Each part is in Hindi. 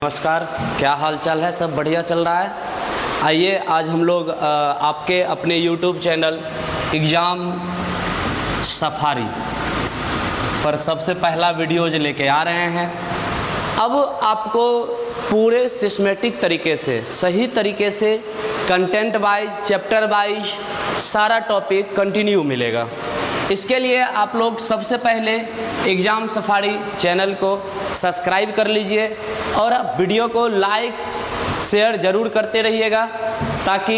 नमस्कार, क्या हाल चाल है? सब बढ़िया चल रहा है। आइए आज हम लोग आपके अपने YouTube चैनल एग्ज़ाम सफारी पर सबसे पहला वीडियोज लेके आ रहे हैं। अब आपको पूरे सिस्टमेटिक तरीके से, सही तरीके से कंटेंट वाइज, चैप्टर वाइज सारा टॉपिक कंटिन्यू मिलेगा। इसके लिए आप लोग सबसे पहले एग्ज़ाम सफारी चैनल को सब्सक्राइब कर लीजिए और वीडियो को लाइक शेयर ज़रूर करते रहिएगा ताकि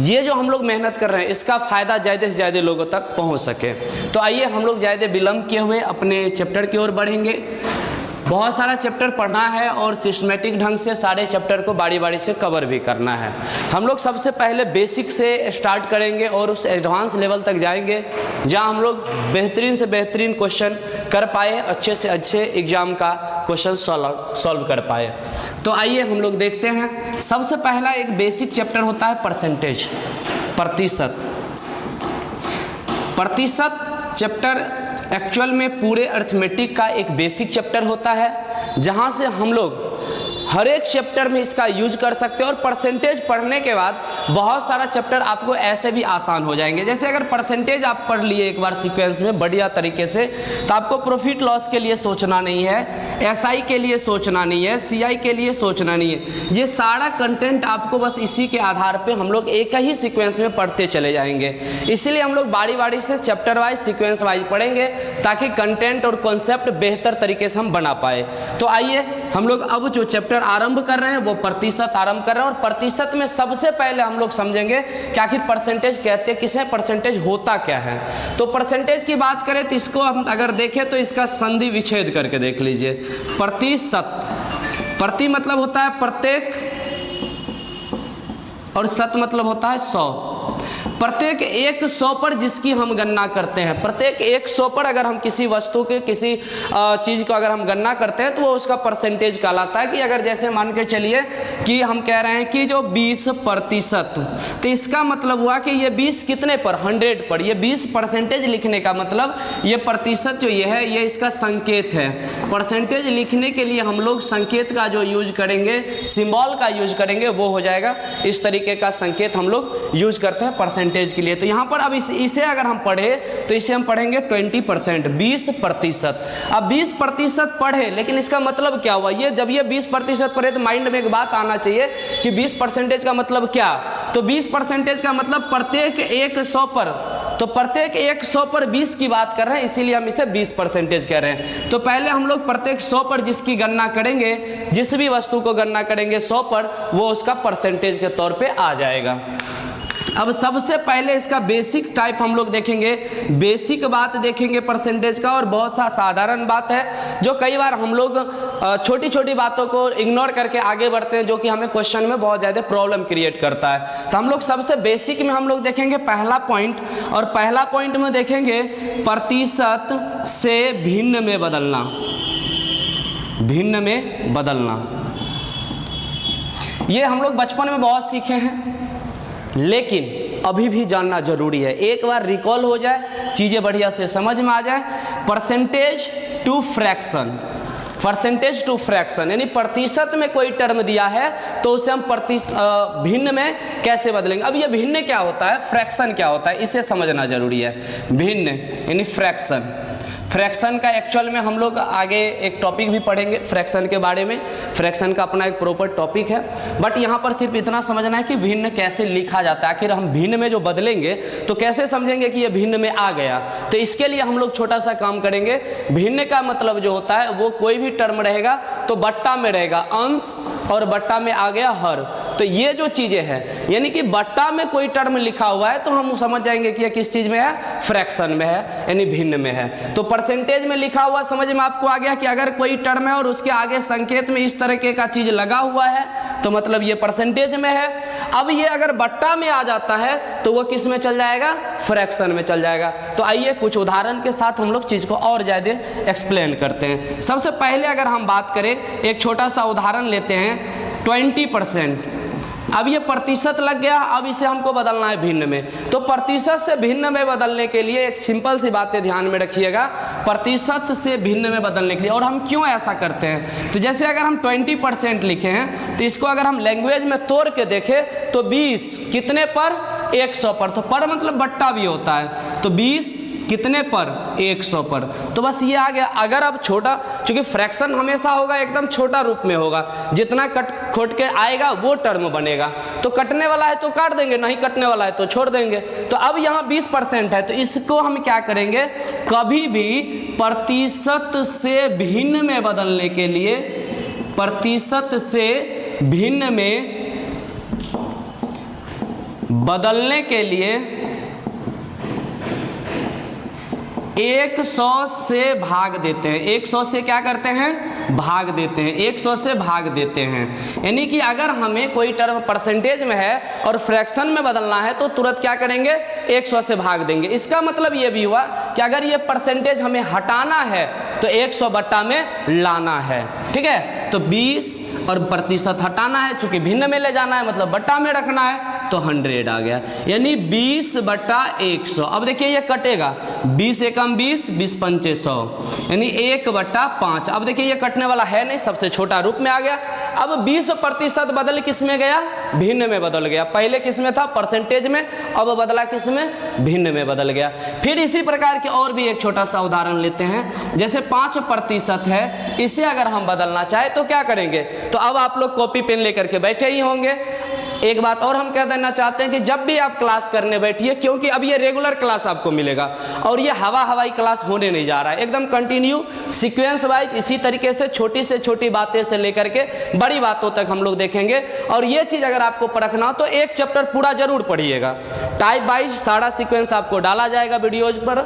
ये जो हम लोग मेहनत कर रहे हैं इसका फ़ायदा ज़्यादा से ज़्यादा लोगों तक पहुंच सके। तो आइए हम लोग ज़्यादा विलम्ब किए हुए अपने चैप्टर की ओर बढ़ेंगे। बहुत सारा चैप्टर पढ़ना है और सिस्टमेटिक ढंग से सारे चैप्टर को बारी बारी से कवर भी करना है। हम लोग सबसे पहले बेसिक से स्टार्ट करेंगे और उस एडवांस लेवल तक जाएंगे जहां हम लोग बेहतरीन से बेहतरीन क्वेश्चन कर पाए, अच्छे से अच्छे एग्जाम का क्वेश्चन सॉल्व कर पाए। तो आइए हम लोग देखते हैं। सबसे पहला एक बेसिक चैप्टर होता है परसेंटेज, प्रतिशत। प्रतिशत चैप्टर एक्चुअल में पूरे अर्थमेटिक का एक बेसिक चैप्टर होता है जहां से हम लोग हर एक चैप्टर में इसका यूज कर सकते हैं। और परसेंटेज पढ़ने के बाद बहुत सारा चैप्टर आपको ऐसे भी आसान हो जाएंगे। जैसे अगर परसेंटेज आप पढ़ लिए एक बार सीक्वेंस में बढ़िया तरीके से, तो आपको प्रॉफिट लॉस के लिए सोचना नहीं है, एसआई के लिए सोचना नहीं है, सीआई के लिए सोचना नहीं है। ये सारा कंटेंट आपको बस इसी के आधार पर हम लोग एक ही सीक्वेंस में पढ़ते चले जाएंगे। इसलिए हम लोग बारी बारी से चैप्टर वाइज, सीक्वेंस वाइज पढ़ेंगे ताकि कंटेंट और कॉन्सेप्ट बेहतर तरीके से हम बना पाए। तो आइए हम लोग अब जो चैप्टर आरंभ कर रहे हैं वो प्रतिशत आरंभ कर रहे हैं। और प्रतिशत में सबसे पहले हम लोग समझेंगे कि आखिर परसेंटेज कहते किसे, परसेंटेज होता क्या है। तो परसेंटेज की बात करें तो इसको हम अगर देखें तो इसका संधि विच्छेद करके देख लीजिए। प्रतिशत, प्रति मतलब होता है प्रत्येक और शत मतलब होता है 100। प्रत्येक 100 पर जिसकी हम गणना करते हैं, प्रत्येक 100 पर अगर हम किसी वस्तु के, किसी चीज़ को अगर हम गणना करते हैं तो वो उसका परसेंटेज कहलाता है। कि अगर जैसे मान के चलिए कि हम कह रहे हैं कि जो 20%, तो इसका मतलब हुआ कि ये 20 कितने पर, 100 पर। ये 20% लिखने का मतलब ये प्रतिशत जो ये है, ये इसका संकेत है। परसेंटेज लिखने के लिए हम लोग संकेत का जो यूज करेंगे, सिंबल का यूज करेंगे, वो हो जाएगा इस तरीके का संकेत हम लोग यूज करते हैं परसेंटेज के लिए। तो यहाँ पर अब इसे अगर हम पढ़े तो इसे हम पढ़ेंगे 20%, 20%। अब 20% पढ़े, लेकिन इसका मतलब क्या हुआ? ये जब ये 20% पढ़े तो माइंड में एक बात आना चाहिए कि 20% का मतलब क्या? तो 20% का मतलब प्रत्येक 100 पर, तो प्रत्येक 100 पर 20 की बात कर रहे हैं, इसीलिए हम इसे 20% कह रहे हैं। तो पहले हम लोग प्रत्येक 100 पर जिसकी गणना करेंगे, जिस भी वस्तु को गणना करेंगे 100 पर, वो उसका परसेंटेज के तौर पे आ जाएगा। अब सबसे पहले इसका बेसिक टाइप हम लोग देखेंगे, बेसिक बात देखेंगे परसेंटेज का। और बहुत सा साधारण बात है जो कई बार हम लोग छोटी छोटी बातों को इग्नोर करके आगे बढ़ते हैं, जो कि हमें क्वेश्चन में बहुत ज़्यादा प्रॉब्लम क्रिएट करता है। तो हम लोग सबसे बेसिक में हम लोग देखेंगे पहला पॉइंट, और पहला पॉइंट में देखेंगे प्रतिशत से भिन्न में बदलना। भिन्न में बदलना ये हम लोग बचपन में बहुत सीखे हैं, लेकिन अभी भी जानना जरूरी है। एक बार रिकॉल हो जाए, चीज़ें बढ़िया से समझ में आ जाए। Percentage to fraction, percentage to fraction यानी प्रतिशत में कोई टर्म दिया है तो उसे हम भिन्न में कैसे बदलेंगे। अब ये भिन्न क्या होता है, फ्रैक्शन क्या होता है, इसे समझना जरूरी है। भिन्न यानी फ्रैक्शन, फ्रैक्शन का एक्चुअल में हम लोग आगे एक टॉपिक भी पढ़ेंगे फ्रैक्शन के बारे में। फ्रैक्शन का अपना एक प्रॉपर टॉपिक है, बट यहाँ पर सिर्फ इतना समझना है कि भिन्न कैसे लिखा जाता है। आखिर हम भिन्न में जो बदलेंगे तो कैसे समझेंगे कि ये भिन्न में आ गया। तो इसके लिए हम लोग छोटा सा काम करेंगे। भिन्न का मतलब जो होता है वो कोई भी टर्म रहेगा तो बट्टा में रहेगा अंश, और बट्टा में आ गया हर। तो ये जो चीज़ें हैं, यानी कि बट्टा में कोई टर्म लिखा हुआ है तो हम समझ जाएंगे कि ये किस चीज़ में है, फ्रैक्शन में है, यानी भिन्न में है। तो परसेंटेज में लिखा हुआ समझ में आपको आ गया कि अगर कोई टर्म है और उसके आगे संकेत में इस तरह का चीज लगा हुआ है तो मतलब ये परसेंटेज में है। अब ये अगर बट्टा में आ जाता है तो वो किस में चल जाएगा, फ्रैक्शन में चल जाएगा। तो आइए कुछ उदाहरण के साथ हम लोग चीज को और ज्यादा एक्सप्लेन करते हैं। सबसे पहले अगर हम बात करें, एक छोटा सा उदाहरण लेते हैं। 20%, अब ये प्रतिशत लग गया, अब इसे हमको बदलना है भिन्न में। तो प्रतिशत से भिन्न में बदलने के लिए एक सिंपल सी बातें ध्यान में रखिएगा, प्रतिशत से भिन्न में बदलने के लिए। और हम क्यों ऐसा करते हैं, तो जैसे अगर हम 20% लिखे हैं तो इसको अगर हम लैंग्वेज में तोड़ के देखें तो 20 कितने पर, 100 पर। तो पर मतलब बट्टा भी होता है, तो 20 कितने पर, 100 पर। तो बस ये आ गया। अगर अब छोटा, क्योंकि फ्रैक्शन हमेशा होगा एकदम छोटा रूप में होगा, जितना कट खोट के आएगा वो टर्म बनेगा। तो कटने वाला है तो काट देंगे, नहीं कटने वाला है तो छोड़ देंगे। तो अब यहाँ 20% है, तो इसको हम क्या करेंगे, कभी भी प्रतिशत से भिन्न में बदलने के लिए, प्रतिशत से भिन्न में बदलने के लिए 100 से भाग देते हैं। 100 से क्या करते हैं, भाग देते हैं, 100 से भाग देते हैं। यानी कि अगर हमें कोई टर्म परसेंटेज में है और फ्रैक्शन में बदलना है तो तुरंत क्या करेंगे, 100 से भाग देंगे। इसका मतलब ये भी हुआ कि अगर ये परसेंटेज हमें हटाना है तो 100 बट्टा में लाना है, ठीक है। तो 20 और प्रतिशत हटाना है, चूंकि भिन्न में ले जाना है मतलब बट्टा में रखना है, तो 100 आ गया, यानी 20 बट्टा 100। अब देखिए ये कटेगा, 20 एकम 20, 20 पंचे 100, यानी 1 बट्टा 5। अब देखिए ये कटने वाला है नहीं, सबसे छोटा रूप में आ गया। अब 20% बदल किस में गया, भिन्न में बदल गया। पहले किस में था, परसेंटेज में, अब बदला किस में, भिन्न में बदल गया। फिर इसी प्रकार के और भी एक छोटा सा उदाहरण लेते हैं। जैसे 5% है, इसे अगर हम बदलना चाहे तो क्या करेंगे, तो अब आप लोग कॉपी पेन लेकर के बैठे ही होंगे। एक बात और हम कह देना चाहते हैं कि जब भी आप क्लास करने बैठिए, क्योंकि अब ये रेगुलर क्लास आपको मिलेगा और ये हवाई क्लास होने नहीं जा रहा है, एकदम कंटिन्यू सीक्वेंस वाइज इसी तरीके से छोटी बातें से लेकर के बड़ी बातों तक हम लोग देखेंगे। और ये चीज़ अगर आपको परखना हो तो एक चैप्टर पूरा जरूर पढ़िएगा, टाइप वाइज सारा सीक्वेंस आपको डाला जाएगा वीडियोज पर,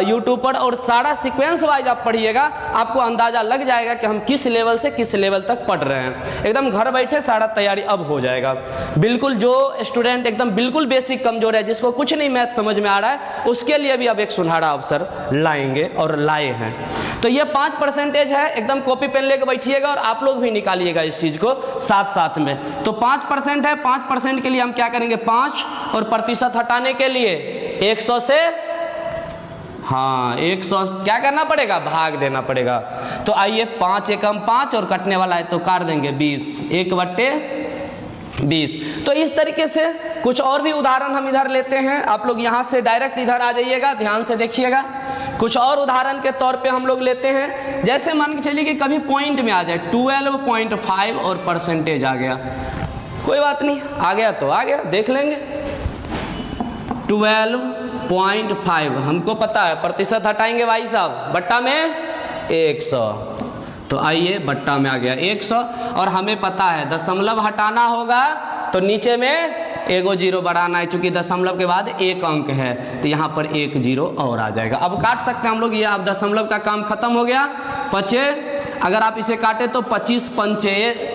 यूट्यूब पर, और सारा सीक्वेंस वाइज आप पढ़िएगा, आपको अंदाजा लग जाएगा कि हम किस लेवल से किस लेवल तक पढ़ रहे हैं। एकदम घर बैठे सारा तैयारी अब हो जाएगा। बिल्कुल जो स्टूडेंट एकदम बिल्कुल बेसिक कमजोर है, जिसको कुछ नहीं मैथ समझ में आ रहा है, उसके लिए भी अब एक सुनहरा अवसर लाएंगे और लाए हैं। तो ये 5% है, एकदम कॉपी पेन लेके बैठिएगा और आप लोग भी निकालिएगा इस चीज को साथ साथ में। तो 5% है, 5% के लिए हम क्या करेंगे, 5, और प्रतिशत हटाने के लिए 100 से, हाँ 100 क्या करना पड़ेगा, भाग देना पड़ेगा। तो आइए 5 एकम 5 और कटने वाला है तो काट देंगे 20, 1/20। तो इस तरीके से कुछ और भी उदाहरण हम इधर लेते हैं। आप लोग यहाँ से डायरेक्ट इधर आ जाइएगा, ध्यान से देखिएगा। कुछ और उदाहरण के तौर पे हम लोग लेते हैं। जैसे मान के चलिए कि कभी पॉइंट में आ जाए 12.5 और परसेंटेज आ गया, कोई बात नहीं, आ गया तो आ गया, देख लेंगे। 12.5 हमको पता है, प्रतिशत हटाएंगे भाई साहब, बट्टा में 100, तो आइए बट्टा में आ गया 100। और हमें पता है दशमलव हटाना होगा तो नीचे में एगो जीरो बढ़ाना है, चूंकि दशमलव के बाद एक अंक है तो यहाँ पर 1 जीरो और आ जाएगा। अब काट सकते हैं हम लोग, ये अब दशमलव का काम खत्म हो गया। 5, अगर आप इसे काटे तो 25 पंचे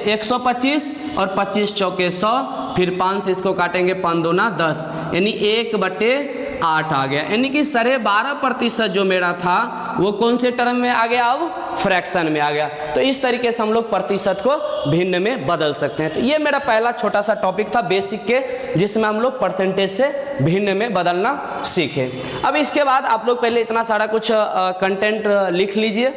125 और 25 चौके 100, फिर 5 से इसको काटेंगे 5 दूना 10, यानी 1/8 आ गया। यानी कि 12.5% जो मेरा था वो कौन से टर्म में आ गया, अब फ्रैक्शन में आ गया। तो इस तरीके से हम लोग प्रतिशत को भिन्न में बदल सकते हैं। तो ये मेरा पहला छोटा सा टॉपिक था बेसिक के, जिसमें हम लोग परसेंटेज से भिन्न में बदलना सीखे। अब इसके बाद आप लोग पहले इतना सारा कुछ कंटेंट लिख लीजिए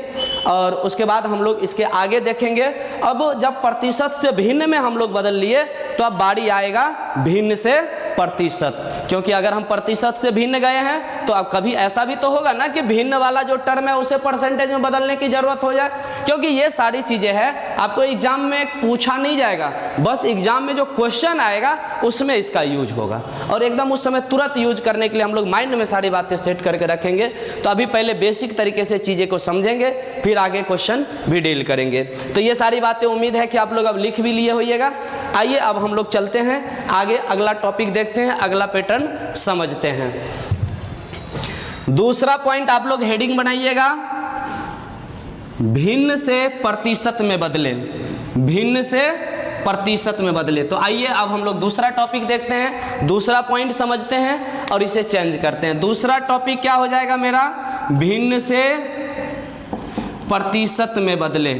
और उसके बाद हम लोग इसके आगे देखेंगे। अब जब प्रतिशत से भिन्न में हम लोग बदल लिए तो अब बारी आएगा भिन्न से प्रतिशत, क्योंकि अगर हम प्रतिशत से भिन्न गए हैं तो अब कभी ऐसा भी तो होगा ना कि भिन्न वाला जो टर्म है उसे परसेंटेज में बदलने की जरूरत हो जाए, क्योंकि ये सारी चीजें हैं आपको एग्जाम में पूछा नहीं जाएगा, बस एग्जाम में जो क्वेश्चन आएगा उसमें इसका यूज होगा और एकदम उस समय तुरंत यूज करने के लिए हम लोग माइंड में सारी बातें सेट करके रखेंगे। तो अभी पहले बेसिक तरीके से चीजें को समझेंगे, फिर आगे क्वेश्चन भी डील करेंगे। तो ये सारी बातें उम्मीद है कि आप लोग अब लिख भी लिए होइएगा। आइए अब हम लोग चलते हैं आगे, अगला टॉपिक देखते हैं, अगला पैटर्न समझते हैं। दूसरा पॉइंट आप लोग हेडिंग बनाइएगा, भिन्न से प्रतिशत में बदले, भिन्न से प्रतिशत में बदले। तो आइए अब हम लोग दूसरा टॉपिक देखते हैं, दूसरा पॉइंट समझते हैं और इसे चेंज करते हैं। दूसरा टॉपिक क्या हो जाएगा मेरा, भिन्न से प्रतिशत में बदले।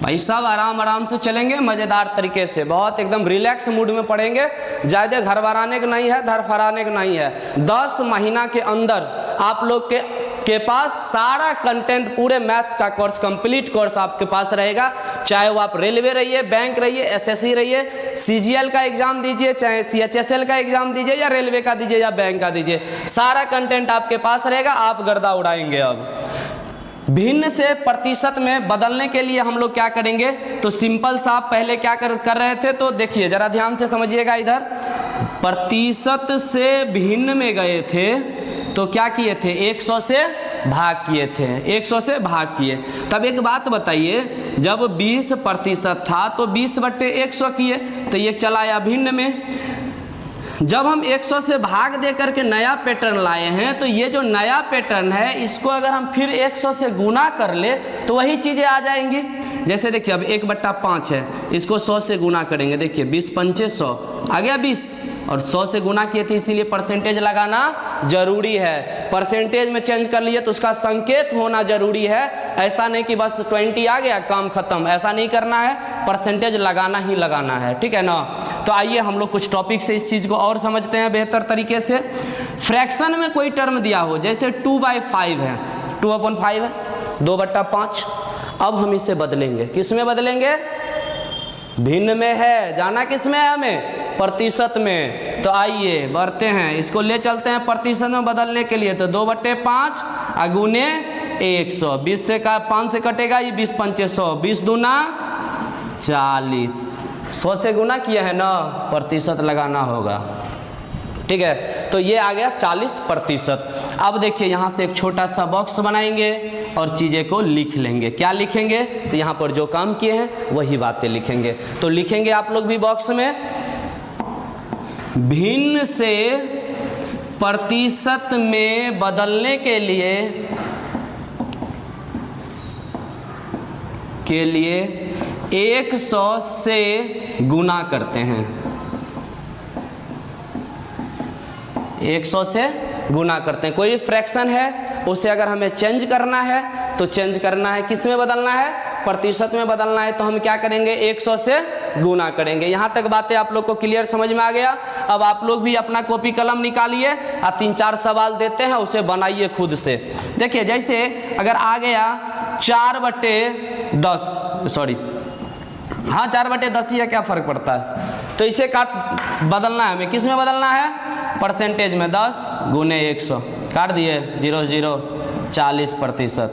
भाई सब आराम आराम से चलेंगे, मज़ेदार तरीके से, बहुत एकदम रिलैक्स मूड में पढ़ेंगे। ज़्यादा घर भराने का नहीं है, धर फराने का नहीं है। 10 महीना के अंदर आप लोग के पास सारा कंटेंट, पूरे मैथ्स का कोर्स, कंप्लीट कोर्स आपके पास रहेगा। चाहे वो आप रेलवे रहिए, बैंक रहिए, एसएससी रहिए, सीजीएल का एग्जाम दीजिए, चाहे सीएचएसएल का एग्जाम दीजिए, या रेलवे का दीजिए या बैंक का दीजिए, सारा कंटेंट आपके पास रहेगा। आप गर्दा उड़ाएंगे। अब भिन्न से प्रतिशत में बदलने के लिए हम लोग क्या करेंगे, तो सिंपल सा आप पहले क्या कर रहे थे, तो देखिए जरा ध्यान से समझिएगा। इधर प्रतिशत से भिन्न में गए थे तो क्या किए थे, 100 से भाग किए थे, 100 से भाग किए। तब एक बात बताइए, जब 20% था तो 20/100 किए, तो ये चला आया भिन्न में। जब हम 100 से भाग दे करके नया पैटर्न लाए हैं, तो ये जो नया पैटर्न है इसको अगर हम फिर 100 से गुना कर ले तो वही चीज़ें आ जाएंगी। जैसे देखिए अब 1/5 है, इसको 100 से गुना करेंगे, देखिए 20 पंचे 100 आ गया 20, और 100 से गुना किए थे, इसीलिए परसेंटेज लगाना जरूरी है। परसेंटेज में चेंज कर लिए तो उसका संकेत होना जरूरी है। ऐसा नहीं कि बस 20 आ गया काम खत्म, ऐसा नहीं करना है, परसेंटेज लगाना ही लगाना है, ठीक है ना। तो आइए हम लोग कुछ टॉपिक से इस चीज़ को और समझते हैं बेहतर तरीके से। फ्रैक्शन में कोई टर्म दिया हो, जैसे 2/5 है, 2/5 है, 2/5। अब हम इसे बदलेंगे, किस में बदलेंगे, भिन्न में है, जाना किस में है हमें, प्रतिशत में। तो आइए बढ़ते हैं, इसको ले चलते हैं प्रतिशत में बदलने के लिए। तो 2/5 गुने 100, 20 से 5 से कटेगा, ये 20 पंचे 100, 20 दूना 40, 100 से गुना किया है ना, प्रतिशत लगाना होगा, ठीक है। तो ये आ गया 40%। अब देखिए यहाँ से एक छोटा सा बॉक्स बनाएंगे और चीज़ें को लिख लेंगे। क्या लिखेंगे, तो यहाँ पर जो काम किए हैं वही बातें लिखेंगे। तो लिखेंगे आप लोग भी बॉक्स में, भिन्न से प्रतिशत में बदलने के लिए 100 से गुना करते हैं, 100 से गुना करते हैं। कोई फ्रैक्शन है उसे अगर हमें चेंज करना है तो चेंज करना है, किस में बदलना है, प्रतिशत में बदलना है, तो हम क्या करेंगे, 100 से गुना करेंगे। यहाँ तक बातें आप लोग को क्लियर समझ में आ गया। अब आप लोग भी अपना कॉपी कलम निकालिए और 3-4 सवाल देते हैं, उसे बनाइए खुद से। देखिए जैसे अगर आ गया 4/10, सॉरी हाँ 4/10 ही है, क्या फ़र्क पड़ता है। तो इसे काट बदलना है हमें, किस में बदलना है, परसेंटेज में, 10 गुने 100, काट दिए 0 0, 40%।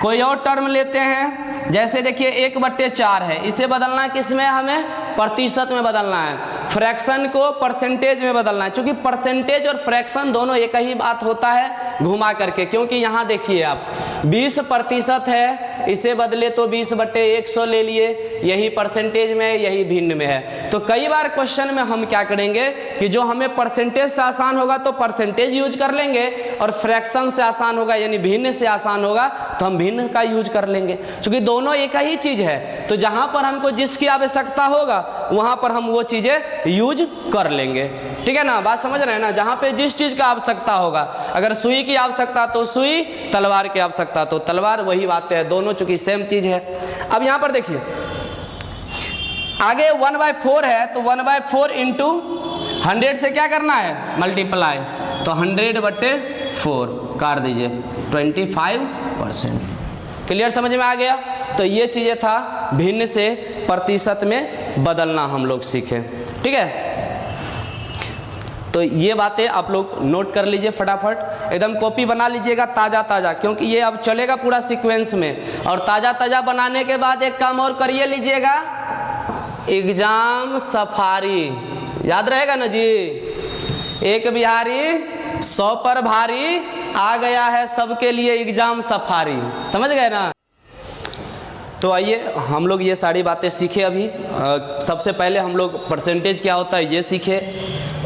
कोई और टर्म लेते हैं, जैसे देखिए 1/4 है, इसे बदलना है किस में, हमें प्रतिशत में बदलना है। फ्रैक्शन को परसेंटेज में बदलना है, क्योंकि परसेंटेज और फ्रैक्शन दोनों एक ही बात होता है घुमा करके। क्योंकि यहाँ देखिए आप 20% है, इसे बदले तो 20/100 ले लिए, यही परसेंटेज में, यही भिन्न में है। तो कई बार क्वेश्चन में हम क्या करेंगे कि जो हमें परसेंटेज से आसान होगा तो परसेंटेज यूज कर लेंगे, और फ्रैक्शन से आसान होगा यानी भिन्न से आसान होगा तो हम भिन्न का यूज कर लेंगे, क्योंकि दोनों एक ही चीज़ है। तो जहाँ पर हमको जिसकी आवश्यकता होगा वहाँ पर हम वो चीज़ें यूज कर लेंगे, ठीक है ना, बात समझ रहे हैं ना। जहाँ पे जिस चीज़ का आवश्यकता होगा, अगर सुई की आवश्यकता तो सुई, तलवार की आवश्यकता तो तलवार, वही बातें हैं, दोनों चूंकि सेम चीज़ है। अब यहाँ पर देखिए आगे 1/4 है, तो 1/4 इंटू 100 से क्या करना है, मल्टीप्लाई, तो 100/4 काट दीजिए, 25%। क्लियर समझ में आ गया। तो ये चीज़ें था भिन्न से प्रतिशत में बदलना हम लोग सीखे, ठीक है। तो ये बातें आप लोग नोट कर लीजिए फटाफट, एकदम कॉपी बना लीजिएगा ताज़ा ताज़ा, क्योंकि ये अब चलेगा पूरा सीक्वेंस में। और ताज़ा ताज़ा बनाने के बाद एक काम और करिए लीजिएगा, एग्जाम सफारी, याद रहेगा ना जी, एक बिहारी 100 पर भारी, आ गया है सबके लिए एग्जाम सफारी, समझ गए ना। तो आइए हम लोग ये सारी बातें सीखे अभी। सबसे पहले हम लोग परसेंटेज क्या होता है ये सीखे,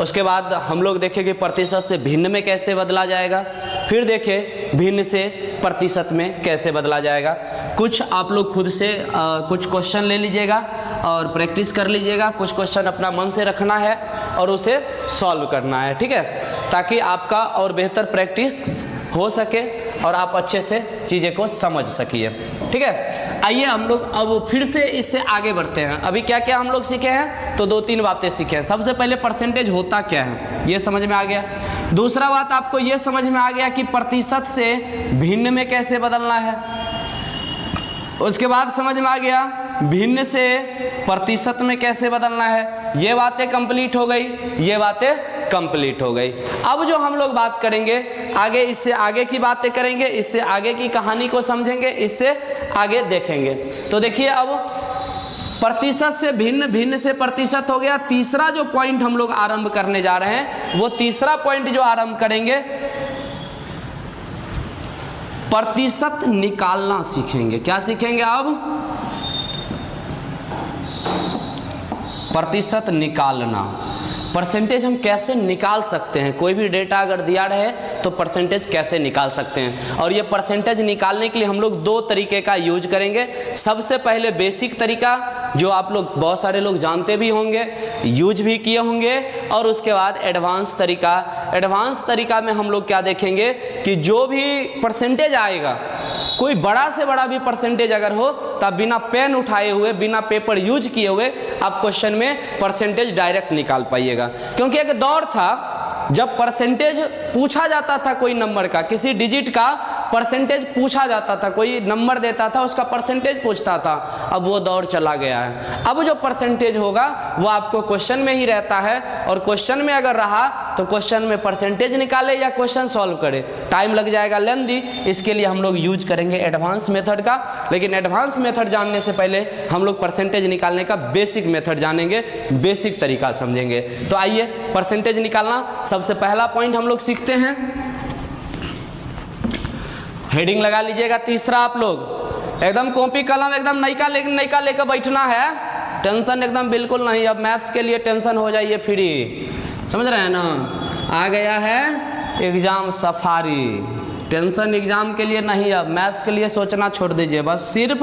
उसके बाद हम लोग देखें कि प्रतिशत से भिन्न में कैसे बदला जाएगा, फिर देखें भिन्न से प्रतिशत में कैसे बदला जाएगा। कुछ आप लोग खुद से कुछ क्वेश्चन ले लीजिएगा और प्रैक्टिस कर लीजिएगा, कुछ क्वेश्चन अपना मन से रखना है और उसे सॉल्व करना है, ठीक है, ताकि आपका और बेहतर प्रैक्टिस हो सके और आप अच्छे से चीज़ें को समझ सकिए। ठीक है, आइए हम लोग अब फिर से इससे आगे बढ़ते हैं। अभी क्या क्या हम लोग सीखे हैं, तो 2-3 बातें सीखे हैं। सबसे पहले परसेंटेज होता क्या है ये समझ में आ गया। दूसरा बात आपको ये समझ में आ गया कि प्रतिशत से भिन्न में कैसे बदलना है। उसके बाद समझ में आ गया भिन्न से प्रतिशत में कैसे बदलना है। ये बातें कंप्लीट हो गई, ये बातें कंप्लीट हो गई। अब जो हम लोग बात करेंगे आगे, इससे आगे की बातें करेंगे, इससे आगे की कहानी को समझेंगे, इससे आगे देखेंगे। तो देखिए अब प्रतिशत से भिन्न, भिन्न से प्रतिशत हो गया। तीसरा जो पॉइंट हम लोग आरंभ करने जा रहे हैं, वो तीसरा पॉइंट जो आरंभ करेंगे, प्रतिशत निकालना सीखेंगे। क्या सीखेंगे अब? प्रतिशत निकालना। परसेंटेज हम कैसे निकाल सकते हैं, कोई भी डेटा अगर दिया रहे तो परसेंटेज कैसे निकाल सकते हैं। और ये परसेंटेज निकालने के लिए हम लोग 2 तरीके का यूज करेंगे। सबसे पहले बेसिक तरीका, जो आप लोग बहुत सारे लोग जानते भी होंगे, यूज भी किए होंगे, और उसके बाद एडवांस तरीका। एडवांस तरीका में हम लोग क्या देखेंगे कि जो भी परसेंटेज आएगा, कोई बड़ा से बड़ा भी परसेंटेज अगर हो तो आप बिना पेन उठाए हुए, बिना पेपर यूज किए हुए आप क्वेश्चन में परसेंटेज डायरेक्ट निकाल पाइएगा। क्योंकि एक दौर था जब परसेंटेज पूछा जाता था, कोई नंबर का, किसी डिजिट का परसेंटेज पूछा जाता था, कोई नंबर देता था उसका परसेंटेज पूछता था। अब वो दौर चला गया है। अब जो परसेंटेज होगा वो आपको क्वेश्चन में ही रहता है, और क्वेश्चन में अगर रहा तो क्वेश्चन में परसेंटेज निकाले या क्वेश्चन सॉल्व करे, टाइम लग जाएगा लेंदी। इसके लिए हम लोग यूज करेंगे एडवांस मेथड का। लेकिन एडवांस मेथड जानने से पहले हम लोग परसेंटेज निकालने का बेसिक मेथड जानेंगे, बेसिक तरीका समझेंगे। तो आइए परसेंटेज निकालना सबसे पहला पॉइंट हम लोग सीखते हैं। हेडिंग लगा लीजिएगा तीसरा। आप लोग एकदम कॉपी कलम एकदम नयका लेकर बैठना है, टेंशन एकदम बिल्कुल नहीं। अब मैथ्स के लिए टेंशन हो जाइए फ्री, समझ रहे हैं ना। आ गया है एग्जाम सफारी, टेंशन एग्जाम के लिए नहीं, अब मैथ्स के लिए सोचना छोड़ दीजिए। बस सिर्फ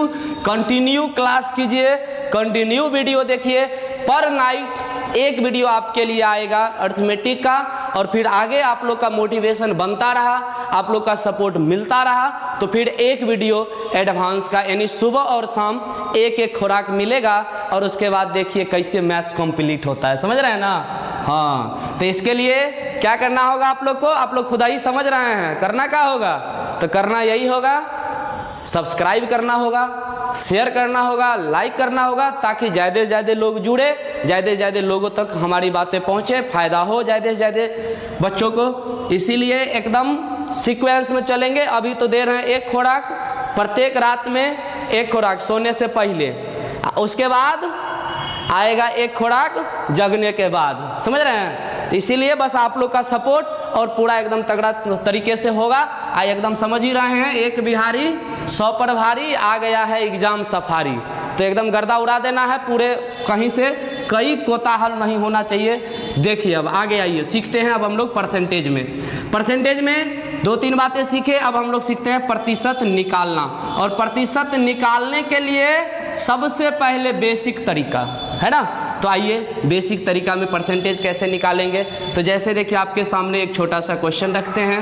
कंटिन्यू क्लास कीजिए, कंटिन्यू वीडियो देखिए। पर नाइट एक वीडियो आपके लिए आएगा अर्थमेटिक का, और फिर आगे आप लोग का मोटिवेशन बनता रहा, आप लोग का सपोर्ट मिलता रहा, तो फिर एक वीडियो एडवांस का, यानी सुबह और शाम एक खुराक मिलेगा। और उसके बाद देखिए कैसे मैथ्स कंप्लीट होता है, समझ रहे हैं ना। हाँ, तो इसके लिए क्या करना होगा आप लोग को, आप लोग खुदा ही समझ रहे हैं करना क्या होगा। तो करना यही होगा, सब्सक्राइब करना होगा, शेयर करना होगा, लाइक करना होगा, ताकि ज़्यादा से ज़्यादा लोग जुड़े, ज़्यादा से ज़्यादा लोगों तक हमारी बातें पहुँचे, फ़ायदा हो ज़्यादा से ज़्यादा बच्चों को। इसीलिए एकदम सीक्वेंस में चलेंगे। अभी तो दे रहे हैं एक खुराक, प्रत्येक रात में एक खुराक सोने से पहले, उसके बाद आएगा एक खुराक जगने के बाद, समझ रहे हैं। तो इसीलिए बस आप लोग का सपोर्ट और पूरा एकदम तगड़ा तरीके से होगा। आइए एकदम समझ ही रहे हैं, एक बिहारी 100 पर भारी, आ गया है एग्जाम सफारी। तो एकदम गर्दा उड़ा देना है पूरे, कहीं से कई कोताहल नहीं होना चाहिए। देखिए अब आगे आइए, सीखते हैं अब हम लोग परसेंटेज में। परसेंटेज में 2-3 बातें सीखे, अब हम लोग सीखते हैं प्रतिशत निकालना। और प्रतिशत निकालने के लिए सबसे पहले बेसिक तरीका है ना। तो आइए बेसिक तरीका में परसेंटेज कैसे निकालेंगे। तो जैसे देखिए आपके सामने एक छोटा सा क्वेश्चन रखते हैं,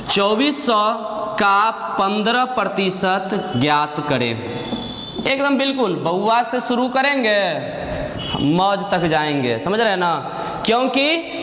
2400 का 15% ज्ञात करें। एकदम बिल्कुल बउआ से शुरू करेंगे, मौज तक जाएंगे, समझ रहे हैं ना। क्योंकि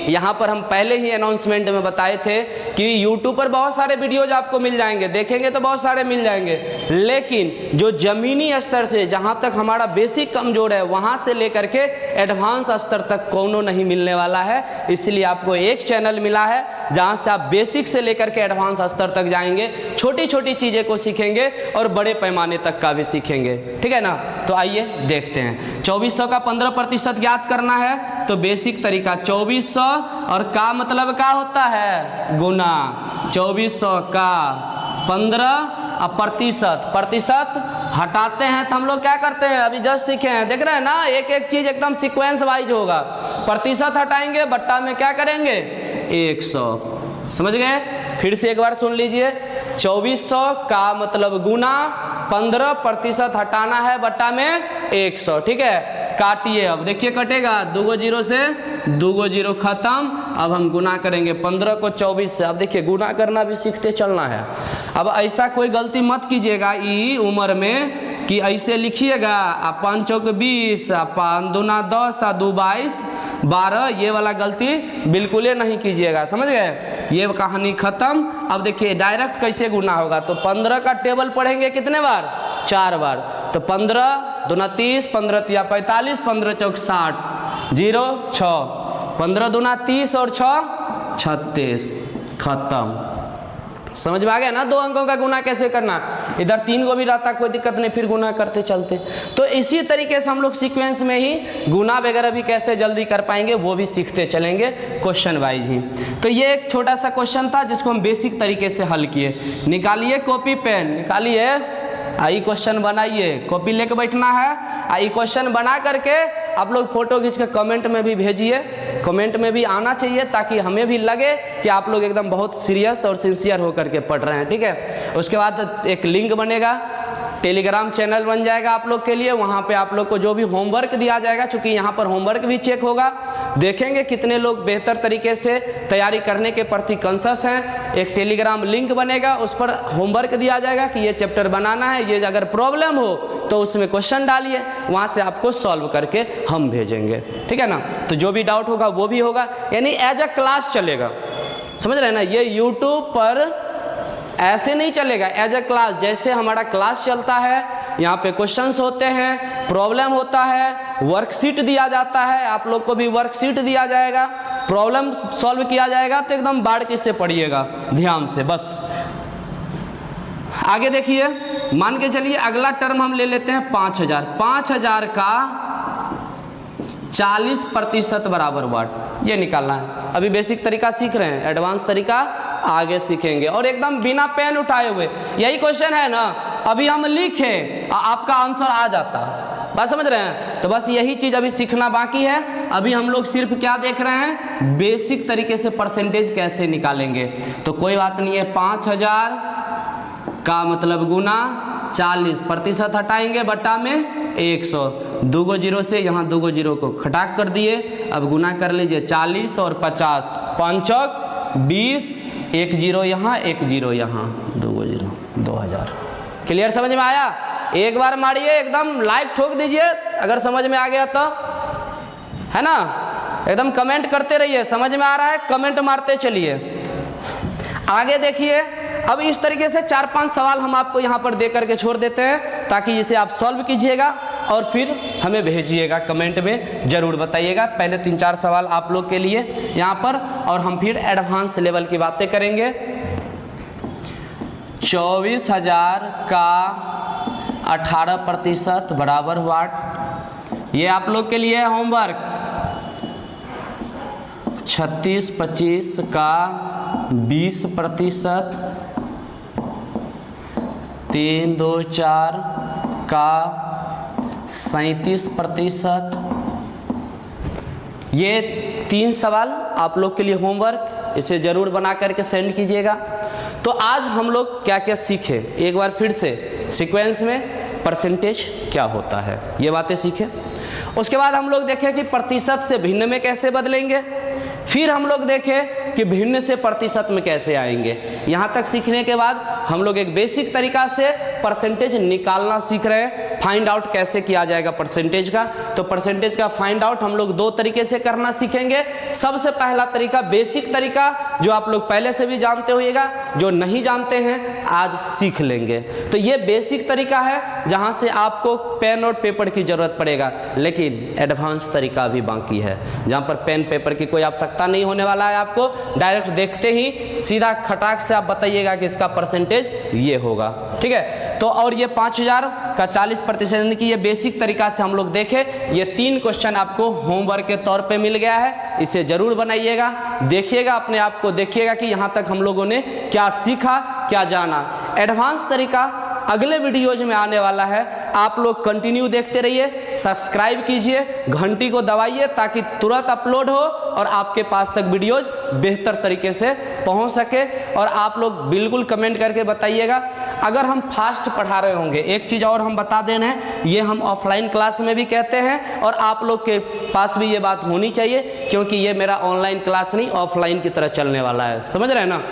यहाँ पर हम पहले ही अनाउंसमेंट में बताए थे कि यूट्यूब पर बहुत सारे वीडियोज आपको मिल जाएंगे, देखेंगे तो बहुत सारे मिल जाएंगे, लेकिन जो ज़मीनी स्तर से, जहाँ तक हमारा बेसिक कमज़ोर है, वहाँ से लेकर के एडवांस स्तर तक कोनो नहीं मिलने वाला है। इसलिए आपको एक चैनल मिला है जहाँ से आप बेसिक से लेकर के एडवांस स्तर तक जाएंगे, छोटी छोटी चीज़ें को सीखेंगे और बड़े पैमाने तक का भी सीखेंगे, ठीक है ना। तो आइए देखते हैं। 2400 का 15% ज्ञात करना है, तो बेसिक तरीका 2400 और का मतलब क्या होता है, गुना। 2400 का 15 और प्रतिशत हटाते हैं तो हम लोग क्या करते हैं, अभी जस्ट सीखे हैं, देख रहे हैं ना। एक एक चीज एकदम सीक्वेंस वाइज होगा। प्रतिशत हटाएंगे, बट्टा में क्या करेंगे 100, समझ गए। फिर से एक बार सुन लीजिए, 2400 का मतलब गुना, 15% हटाना है, बट्टा में 100, ठीक है। काटिए, अब देखिए कटेगा, 2 0 से 2 0 खत्म, अब हम गुना करेंगे 15 को 24 से। अब देखिए गुना करना भी सीखते चलना है। अब ऐसा कोई गलती मत कीजिएगा ई उम्र में कि ऐसे लिखिएगा 5 चौक 20, 5 दूना 10, 2 22, 12, ये वाला गलती बिल्कुल ही नहीं कीजिएगा, समझ गए। ये कहानी खत्म। अब देखिए डायरेक्ट कैसे गुना होगा, तो 15 का टेबल पढ़ेंगे कितने बार, 4 बार। तो 15 दूना 30, 15 तिया 45, 15 चौक 60, 0 6, 15 दूना 30 और 6 36, खत्म। समझ में आ गया ना 2 अंकों का गुना कैसे करना। इधर 3 को भी रहता कोई दिक्कत नहीं, फिर गुना करते चलते। तो इसी तरीके से हम लोग सीक्वेंस में ही गुना वगैरह भी कैसे जल्दी कर पाएंगे वो भी सीखते चलेंगे क्वेश्चन वाइज ही। तो ये एक छोटा सा क्वेश्चन था जिसको हम बेसिक तरीके से हल किए। निकालिए कॉपी पेन, निकालिए, आई क्वेश्चन बनाइए, कॉपी लेके बैठना है। आई क्वेश्चन बना करके आप लोग फोटो खींच के कमेंट में भी भेजिए, कमेंट में भी आना चाहिए ताकि हमें भी लगे कि आप लोग एकदम बहुत सीरियस और सिंसियर होकर के पढ़ रहे हैं, ठीक है। उसके बाद एक लिंक बनेगा, टेलीग्राम चैनल बन जाएगा आप लोग के लिए। वहाँ पे आप लोग को जो भी होमवर्क दिया जाएगा, चूँकि यहाँ पर होमवर्क भी चेक होगा, देखेंगे कितने लोग बेहतर तरीके से तैयारी करने के प्रति कॉन्शस हैं। एक टेलीग्राम लिंक बनेगा, उस पर होमवर्क दिया जाएगा कि ये चैप्टर बनाना है, ये अगर प्रॉब्लम हो तो उसमें क्वेश्चन डालिए, वहाँ से आपको सॉल्व करके हम भेजेंगे, ठीक है ना। तो जो भी डाउट होगा वो भी होगा, यानी एज अ क्लास चलेगा, समझ रहे हैं ना। ये यूट्यूब पर ऐसे नहीं चलेगा, एज ए क्लास। जैसे हमारा क्लास चलता है, यहाँ पे क्वेश्चंस होते हैं, प्रॉब्लम होता है, वर्कशीट दिया जाता है, आप लोग को भी वर्कशीट दिया जाएगा, प्रॉब्लम सॉल्व किया जाएगा। तो एकदम बारीकी से पढ़िएगा, ध्यान से बस। आगे देखिए, मान के चलिए अगला टर्म हम ले लेते हैं 5000। 5000 का 40% बराबर वाट, ये निकालना है। अभी बेसिक तरीका सीख रहे हैं, एडवांस तरीका आगे सीखेंगे और एकदम बिना पेन उठाए हुए। यही क्वेश्चन है ना, अभी हम लिखे आपका आंसर आ जाता, बात समझ रहे हैं। तो बस यही चीज अभी सीखना बाकी है। अभी हम लोग सिर्फ क्या देख रहे हैं, बेसिक तरीके से परसेंटेज कैसे निकालेंगे। तो कोई बात नहीं है, 5000 का मतलब गुना 40%, हटाएंगे बट्टा में 100, 2 गो जीरो से यहाँ 2 गो जीरो को खटाक कर दिए। अब गुना कर लीजिए 40 और 50, 5 चौक 20, 1 जीरो यहाँ 1 जीरो यहाँ, 2 गो जीरो, 2000। क्लियर, समझ में आया। एक बार मारिए, एकदम लाइक ठोक दीजिए अगर समझ में आ गया तो, है ना। एकदम कमेंट करते रहिए, समझ में आ रहा है कमेंट मारते चलिए। आगे देखिए, अब इस तरीके से 4-5 सवाल हम आपको यहाँ पर दे करके छोड़ देते हैं ताकि इसे आप सॉल्व कीजिएगा और फिर हमें भेजिएगा, कमेंट में ज़रूर बताइएगा। पहले 3-4 सवाल आप लोग के लिए यहाँ पर, और हम फिर एडवांस लेवल की बातें करेंगे। 24,000 का 18% बराबर वाट, ये आप लोग के लिए है होमवर्क। 36-25 का 20%, 3-2-4 का 37%। ये 3 सवाल आप लोग के लिए होमवर्क, इसे ज़रूर बना करके सेंड कीजिएगा। तो आज हम लोग क्या क्या सीखे, एक बार फिर से सीक्वेंस में परसेंटेज क्या होता है ये बातें सीखे। उसके बाद हम लोग देखें कि प्रतिशत से भिन्न में कैसे बदलेंगे, फिर हम लोग देखें कि भिन्न से प्रतिशत में कैसे आएंगे। यहाँ तक सीखने के बाद हम लोग एक बेसिक तरीका से परसेंटेज निकालना सीख रहे हैं, फाइंड आउट कैसे किया जाएगा परसेंटेज का। तो परसेंटेज का फाइंड आउट हम लोग 2 तरीके से करना सीखेंगे। सबसे पहला तरीका बेसिक तरीका, जो आप लोग पहले से भी जानते होइएगा, जो नहीं जानते हैं आज सीख लेंगे। तो ये बेसिक तरीका है जहाँ से आपको पेन और पेपर की जरूरत पड़ेगा, लेकिन एडवांस तरीका भी बाकी है जहाँ पर पेन पेपर की कोई आवश्यकता नहीं होने वाला है। आपको डायरेक्ट देखते ही सीधा खटाक से आप बताइएगा कि इसका परसेंटेज ये होगा, ठीक है। तो और ये 5000 का 40% की ये बेसिक तरीका से हम लोग देखें। ये 3 क्वेश्चन आपको होमवर्क के तौर पे मिल गया है, इसे जरूर बनाइएगा, देखिएगा, अपने आप को देखिएगा कि यहाँ तक हम लोगों ने क्या सीखा, क्या जाना। एडवांस तरीका अगले वीडियोज में आने वाला है, आप लोग कंटिन्यू देखते रहिए, सब्सक्राइब कीजिए, घंटी को दबाइए ताकि तुरंत अपलोड हो और आपके पास तक वीडियोज बेहतर तरीके से पहुंच सके। और आप लोग बिल्कुल कमेंट करके बताइएगा। अगर हम फास्ट पढ़ा रहे होंगे, एक चीज़ और हम बता देना है, ये हम ऑफलाइन क्लास में भी कहते हैं और आप लोग के पास भी ये बात होनी चाहिए, क्योंकि ये मेरा ऑनलाइन क्लास नहीं ऑफलाइन की तरह चलने वाला है, समझ रहे हैं ना।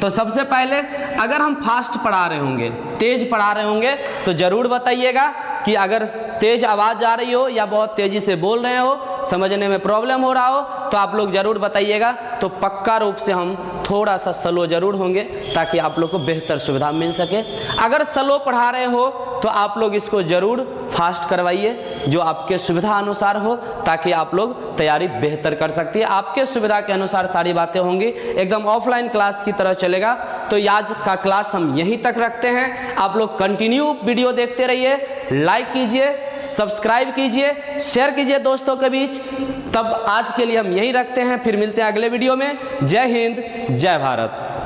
तो सबसे पहले अगर हम फास्ट पढ़ा रहे होंगे, तेज पढ़ा रहे होंगे, तो ज़रूर बताइएगा कि अगर तेज आवाज़ आ रही हो या बहुत तेज़ी से बोल रहे हो, समझने में प्रॉब्लम हो रहा हो, तो आप लोग ज़रूर बताइएगा। तो पक्का रूप से हम थोड़ा सा स्लो ज़रूर होंगे ताकि आप लोग को बेहतर सुविधा मिल सके। अगर स्लो पढ़ा रहे हो तो आप लोग इसको ज़रूर फास्ट करवाइए, जो आपके सुविधा अनुसार हो, ताकि आप लोग तैयारी बेहतर कर सकती है। आपके सुविधा के अनुसार सारी बातें होंगी, एकदम ऑफलाइन क्लास की तरह चलेगा। तो आज का क्लास हम यहीं तक रखते हैं। आप लोग कंटिन्यू वीडियो देखते रहिए, लाइक कीजिए, सब्सक्राइब कीजिए, शेयर कीजिए दोस्तों के बीच। तब आज के लिए हम यहीं रखते हैं, फिर मिलते हैं अगले वीडियो में। जय हिंद, जय भारत।